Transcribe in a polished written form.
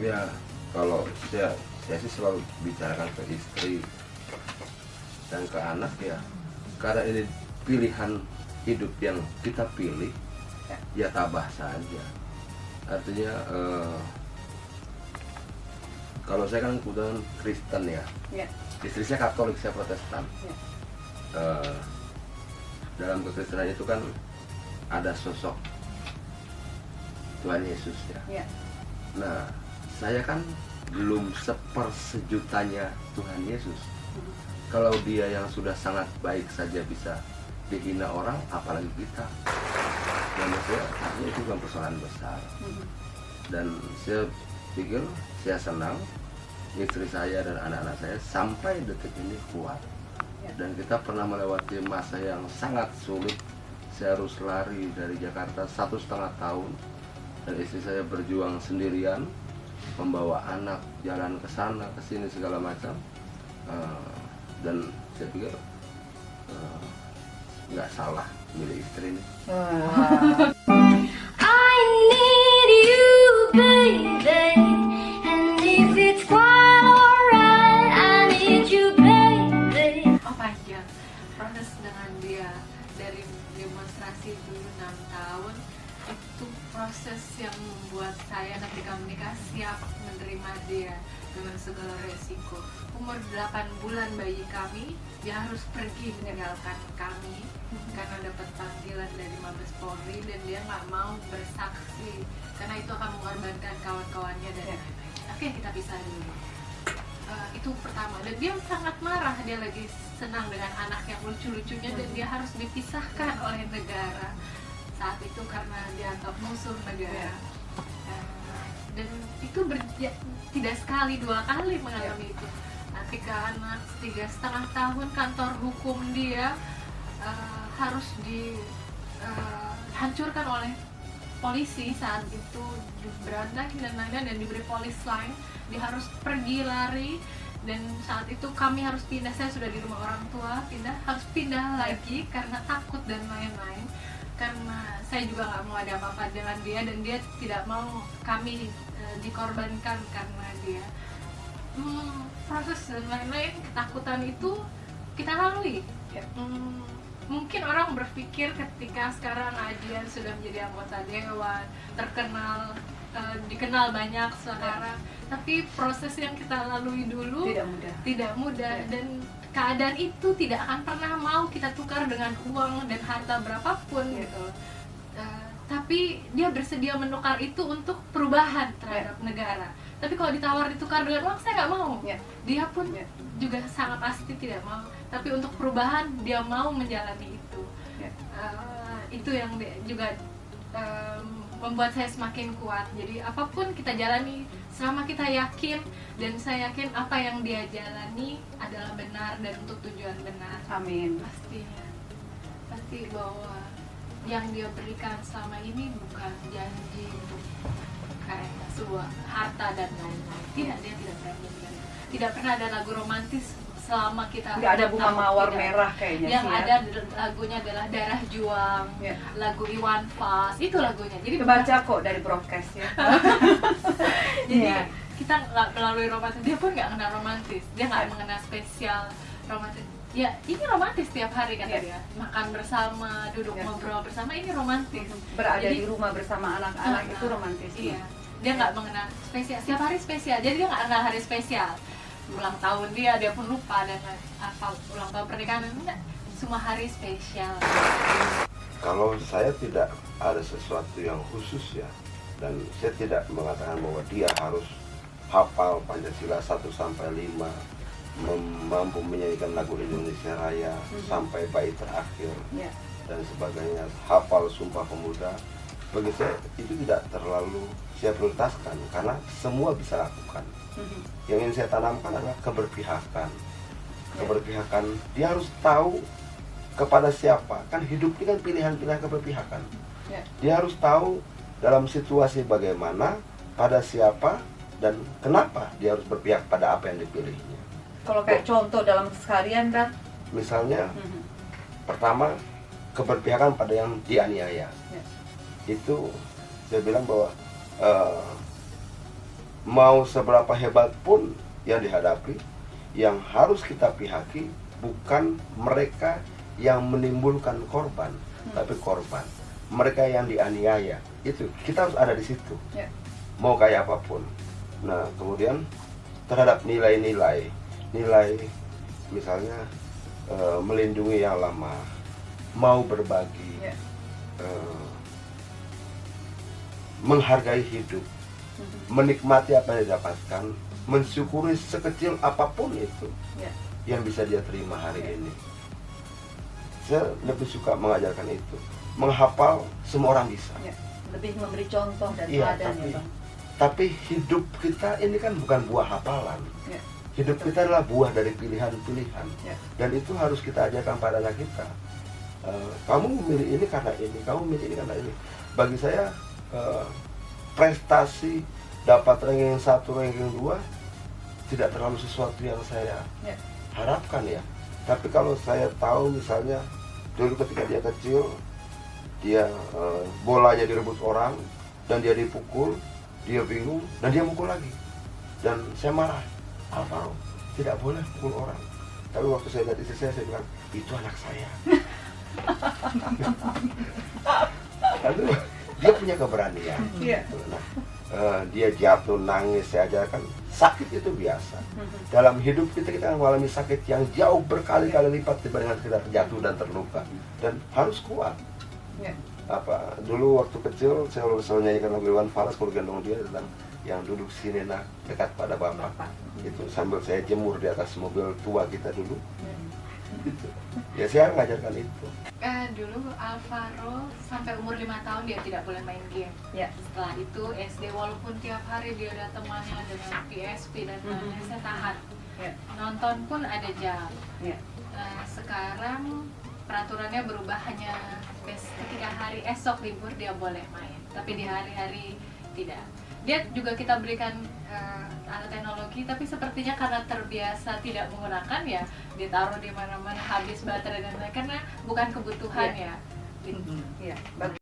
Ya, kalau saya sih selalu bicarakan ke istri dan ke anak ya, karena ini pilihan hidup yang kita pilih, ya tabah saja. Artinya kalau saya kan kebetulan Kristen ya, istri saya Katolik, saya Protestan. Dalam kekristenan itu kan ada sosok Tuhan Yesus ya. Nah, saya kan belum sepersejutanya Tuhan Yesus. Kalau dia yang sudah sangat baik saja bisa dihina orang, apalagi kita. Dan saya artinya itu bukan persoalan besar. Dan saya pikir, saya senang istri saya dan anak-anak saya sampai detik ini kuat. Dan kita pernah melewati masa yang sangat sulit. Saya harus lari dari Jakarta 1,5 tahun, dan istri saya berjuang sendirian, membawa anak jalan ke sana ke sini segala macam. Dan saya pikir nggak salah milih istri ini. I need you, baby, and if it's quite alright, I need you, baby. Oh, panjang proses dengan dia dari demonstrasi dulu 6 tahun. Itu proses yang membuat saya ketika menikah siap menerima dia dengan segala resiko. Umur 8 bulan bayi kami, dia harus pergi meninggalkan kami karena dapat panggilan dari Mabes Polri, dan dia nggak mau bersaksi karena itu akan mengorbankan kawan-kawannya dan lain-lain. Oke, kita pisah dulu. Itu pertama, dan dia sangat marah, dia lagi senang dengan anak yang lucu-lucunya, dan dia harus dipisahkan oleh negara saat itu karena dianggap musuh negara. Dan itu tidak sekali, 2 kali mengalami itu. Ketika anak 3,5 tahun, kantor hukum dia harus dihancurkan oleh polisi saat itu, berantakin dan lain-lain, dan diberi polis line. Dia harus pergi lari, dan saat itu kami harus pindah. Saya sudah di rumah orang tua, harus pindah lagi karena takut dan lain-lain. Karena saya juga nggak mau ada apa-apa dengan dia, dan dia tidak mau kami dikorbankan karena dia. Proses dan lain-lain, ketakutan itu kita lalui. Mungkin orang berpikir ketika sekarang Adian sudah menjadi anggota dewan, terkenal, dikenal banyak sekarang, tapi proses yang kita lalui dulu tidak mudah. Dan keadaan itu tidak akan pernah mau kita tukar dengan uang dan harta berapapun gitu. Tapi dia bersedia menukar itu untuk perubahan terhadap negara. Tapi kalau ditawar ditukar dengan uang, saya nggak mau. Dia pun juga sangat pasti tidak mau. Tapi untuk perubahan dia mau menjalani itu. Itu yang juga membuat saya semakin kuat. Jadi apapun kita jalani, selama kita yakin, dan saya yakin apa yang dia jalani adalah benar dan untuk tujuan benar. Amin. Pastinya, pasti bahwa yang dia berikan selama ini bukan janji untuk kayak sebuah harta dan lain-lain. Tidak, dia tidak pernah memberikan. Tidak pernah ada lagu romantis selama kita. Nggak ada bunga mawar tidak. merah kayaknya. Yang sih, ada lagunya adalah Darah Juang, lagu Iwan Fals, itu lagunya. Jadi kebaca kok dari broadcast ya. Jadi kita nggak melalui romantis, dia pun nggak kenal romantis, dia nggak mengenal spesial romantis. Ya ini romantis tiap hari kan dia, makan bersama, duduk ngobrol bersama, ini romantis. Berada di rumah bersama anak-anak itu romantis. Iya, dia nggak mengenal spesial, setiap hari spesial, jadi dia nggak kenal hari spesial. Ulang tahun dia pun lupa, dan apa ulang tahun pernikahan, enggak, semua hari spesial. Kalau saya tidak ada sesuatu yang khusus ya, dan saya tidak mengatakan bahwa dia harus hafal Pancasila 1-5, mampu menyanyikan lagu Indonesia Raya sampai bait terakhir dan sebagainya, hafal Sumpah Pemuda. Bagi saya itu tidak terlalu saya prioritaskan, karena semua bisa lakukan. Yang ingin saya tanamkan adalah keberpihakan. Keberpihakan, dia harus tahu kepada siapa. Kan hidup ini kan pilihan-pilihan keberpihakan. Dia harus tahu dalam situasi bagaimana, pada siapa, dan kenapa dia harus berpihak pada apa yang dipilihnya. Kalau kayak contoh dalam keseharian kan, misalnya pertama, keberpihakan pada yang dianiaya. Itu saya bilang bahwa mau seberapa hebat pun yang dihadapi, yang harus kita pihaki bukan mereka yang menimbulkan korban, tapi korban. Mereka yang dianiaya, itu kita harus ada di situ. Ya. Mau kayak apapun. Nah, kemudian terhadap nilai-nilai, misalnya melindungi yang lemah, mau berbagi, Ya. menghargai hidup, menikmati apa yang didapatkan, mensyukuri sekecil apapun itu Ya. yang bisa dia terima hari ini. Saya lebih suka mengajarkan itu. Menghafal semua orang bisa. Ya. Lebih memberi contoh dan Iya, teladan ya Bang. tapi hidup kita ini kan bukan buah hafalan. Ya. Hidup kita adalah buah dari pilihan-pilihan. Ya. Dan itu harus kita ajarkan pada anak kita. Kamu memilih ini karena ini, kamu memilih ini karena ini. Bagi saya, prestasi dapat ranking 1, ranking 2 tidak terlalu sesuatu yang saya Ya. harapkan ya. Tapi kalau saya tahu misalnya dulu ketika dia kecil, dia bolanya direbut orang dan dia dipukul, dia bingung dan dia mukul lagi. Dan saya marah, Alvaro tidak boleh pukul orang. Tapi waktu saya lihat istri saya bilang, itu anak saya. Lalu dia punya keberanian. Iya. Nah, dia jatuh, nangis, saya ajarkan sakit itu biasa. Dalam hidup kita akan mengalami sakit yang jauh berkali-kali lipat dibandingkan kita jatuh dan terluka, dan harus kuat. Ya. Dulu waktu kecil saya selalu nyanyikan lagu Iwan Fals kalau gendong dia tentang yang duduk sini nak dekat pada bapak. Itu sambil saya jemur di atas mobil tua kita dulu. Gitu. Ya saya mengajarkan itu. Dulu Alvaro sampai umur 5 tahun dia tidak boleh main game. Ya. Setelah itu SD walaupun tiap hari dia ada temannya dengan PSP dan lain-lain, saya tahan. Ya. Nonton pun ada jam. Ya. Sekarang peraturannya berubah, hanya ketika hari esok libur dia boleh main, tapi di hari-hari tidak. Dia juga kita berikan alat teknologi, tapi sepertinya karena terbiasa tidak menggunakan ya ditaruh di mana-mana, habis baterai dan lain-lain karena bukan kebutuhan ya. Gitu. Ya.